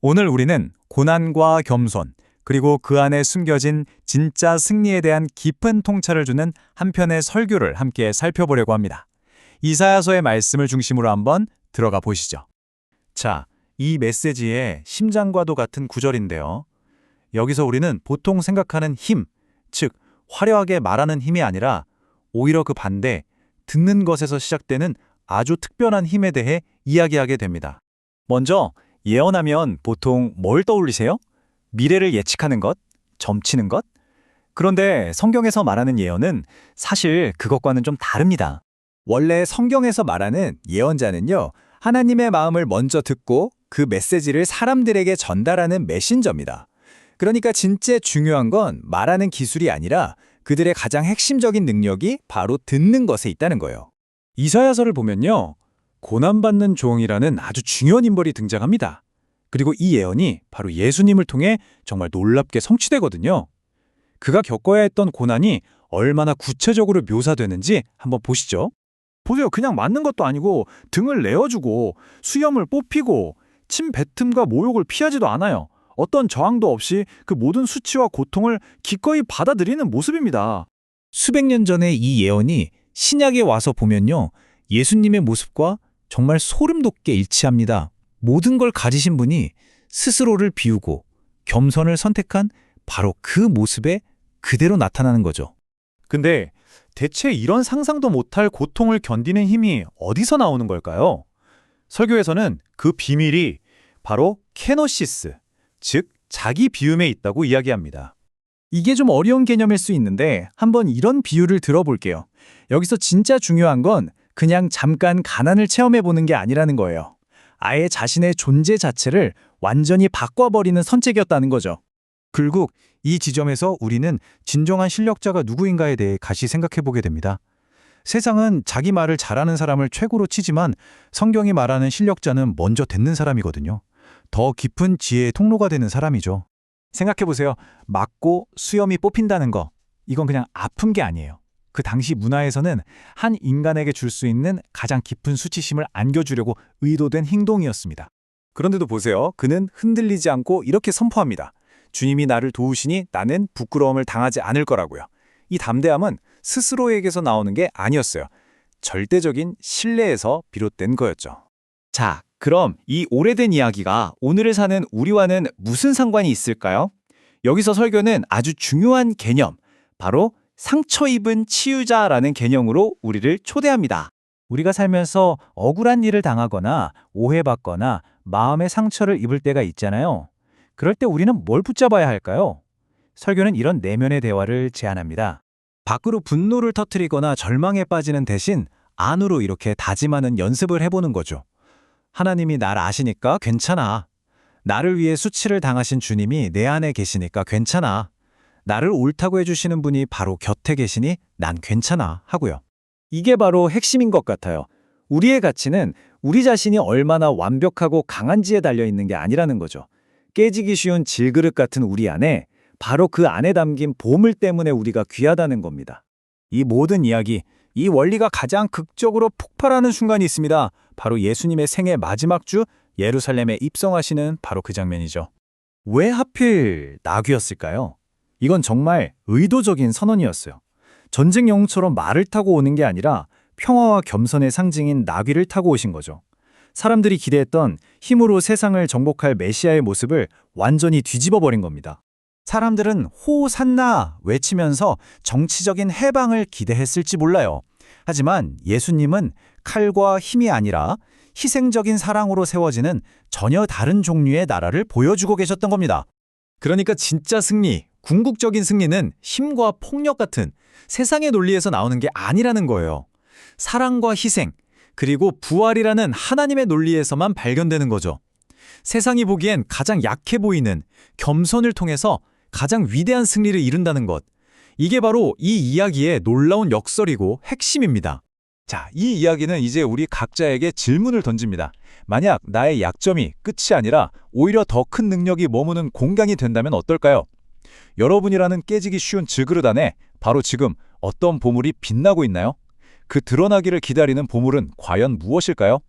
오늘 우리는 고난과 겸손, 그리고 그 안에 숨겨진 진짜 승리에 대한 깊은 통찰을 주는 한 편의 설교를 함께 살펴보려고 합니다. 이사야서의 말씀을 중심으로 한번 들어가 보시죠. 자, 이 메시지의 심장과도 같은 구절인데요. 여기서 우리는 보통 생각하는 힘, 즉 화려하게 말하는 힘이 아니라 오히려 그 반대, 듣는 것에서 시작되는 아주 특별한 힘에 대해 이야기하게 됩니다. 먼저 예언하면 보통 뭘 떠올리세요? 미래를 예측하는 것? 점치는 것? 그런데 성경에서 말하는 예언은 사실 그것과는 좀 다릅니다. 원래 성경에서 말하는 예언자는요, 하나님의 마음을 먼저 듣고 그 메시지를 사람들에게 전달하는 메신저입니다. 그러니까 진짜 중요한 건 말하는 기술이 아니라 그들의 가장 핵심적인 능력이 바로 듣는 것에 있다는 거예요. 이사야서를 보면요, 고난받는 종이라는 아주 중요한 인물이 등장합니다. 그리고 이 예언이 바로 예수님을 통해 정말 놀랍게 성취되거든요. 그가 겪어야 했던 고난이 얼마나 구체적으로 묘사되는지 한번 보시죠. 보세요. 그냥 맞는 것도 아니고 등을 내어주고 수염을 뽑히고 침 뱉음과 모욕을 피하지도 않아요. 어떤 저항도 없이 그 모든 수치와 고통을 기꺼이 받아들이는 모습입니다. 수백 년 전에 이 예언이 신약에 와서 보면요, 예수님의 모습과 정말 소름 돋게 일치합니다. 모든 걸 가지신 분이 스스로를 비우고 겸손을 선택한 바로 그 모습에 그대로 나타나는 거죠. 근데 대체 이런 상상도 못할 고통을 견디는 힘이 어디서 나오는 걸까요? 설교에서는 그 비밀이 바로 케노시스, 즉 자기 비움에 있다고 이야기합니다. 이게 좀 어려운 개념일 수 있는데 한번 이런 비유를 들어볼게요. 여기서 진짜 중요한 건 그냥 잠깐 가난을 체험해보는 게 아니라는 거예요. 아예 자신의 존재 자체를 완전히 바꿔버리는 선택이었다는 거죠. 결국 이 지점에서 우리는 진정한 실력자가 누구인가에 대해 다시 생각해보게 됩니다. 세상은 자기 말을 잘하는 사람을 최고로 치지만 성경이 말하는 실력자는 먼저 듣는 사람이거든요. 더 깊은 지혜의 통로가 되는 사람이죠. 생각해보세요. 맞고 수염이 뽑힌다는 거, 이건 그냥 아픈 게 아니에요. 그 당시 문화에서는 한 인간에게 줄 수 있는 가장 깊은 수치심을 안겨주려고 의도된 행동이었습니다. 그런데도 보세요. 그는 흔들리지 않고 이렇게 선포합니다. 주님이 나를 도우시니 나는 부끄러움을 당하지 않을 거라고요. 이 담대함은 스스로에게서 나오는 게 아니었어요. 절대적인 신뢰에서 비롯된 거였죠. 자, 그럼 이 오래된 이야기가 오늘을 사는 우리와는 무슨 상관이 있을까요? 여기서 설교는 아주 중요한 개념, 바로 상처 입은 치유자라는 개념으로 우리를 초대합니다. 우리가 살면서 억울한 일을 당하거나 오해받거나 마음의 상처를 입을 때가 있잖아요. 그럴 때 우리는 뭘 붙잡아야 할까요? 설교는 이런 내면의 대화를 제안합니다. 밖으로 분노를 터뜨리거나 절망에 빠지는 대신 안으로 이렇게 다짐하는 연습을 해보는 거죠. 하나님이 날 아시니까 괜찮아. 나를 위해 수치를 당하신 주님이 내 안에 계시니까 괜찮아. 나를 옳다고 해주시는 분이 바로 곁에 계시니 난 괜찮아 하고요. 이게 바로 핵심인 것 같아요. 우리의 가치는 우리 자신이 얼마나 완벽하고 강한지에 달려있는 게 아니라는 거죠. 깨지기 쉬운 질그릇 같은 우리 안에 바로 그 안에 담긴 보물 때문에 우리가 귀하다는 겁니다. 이 모든 이야기, 이 원리가 가장 극적으로 폭발하는 순간이 있습니다. 바로 예수님의 생애 마지막 주 예루살렘에 입성하시는 바로 그 장면이죠. 왜 하필 나귀였을까요? 이건 정말 의도적인 선언이었어요. 전쟁 영웅처럼 말을 타고 오는 게 아니라 평화와 겸손의 상징인 나귀를 타고 오신 거죠. 사람들이 기대했던 힘으로 세상을 정복할 메시아의 모습을 완전히 뒤집어 버린 겁니다. 사람들은 호산나 외치면서 정치적인 해방을 기대했을지 몰라요. 하지만 예수님은 칼과 힘이 아니라 희생적인 사랑으로 세워지는 전혀 다른 종류의 나라를 보여주고 계셨던 겁니다. 그러니까 진짜 승리, 궁극적인 승리는 힘과 폭력 같은 세상의 논리에서 나오는 게 아니라는 거예요. 사랑과 희생, 그리고 부활이라는 하나님의 논리에서만 발견되는 거죠. 세상이 보기엔 가장 약해 보이는 겸손을 통해서 가장 위대한 승리를 이룬다는 것. 이게 바로 이 이야기의 놀라운 역설이고 핵심입니다. 자, 이 이야기는 이제 우리 각자에게 질문을 던집니다. 만약 나의 약점이 끝이 아니라 오히려 더 큰 능력이 머무는 공간이 된다면 어떨까요? 여러분이라는 깨지기 쉬운 질그릇 안에 바로 지금 어떤 보물이 빛나고 있나요? 그 드러나기를 기다리는 보물은 과연 무엇일까요?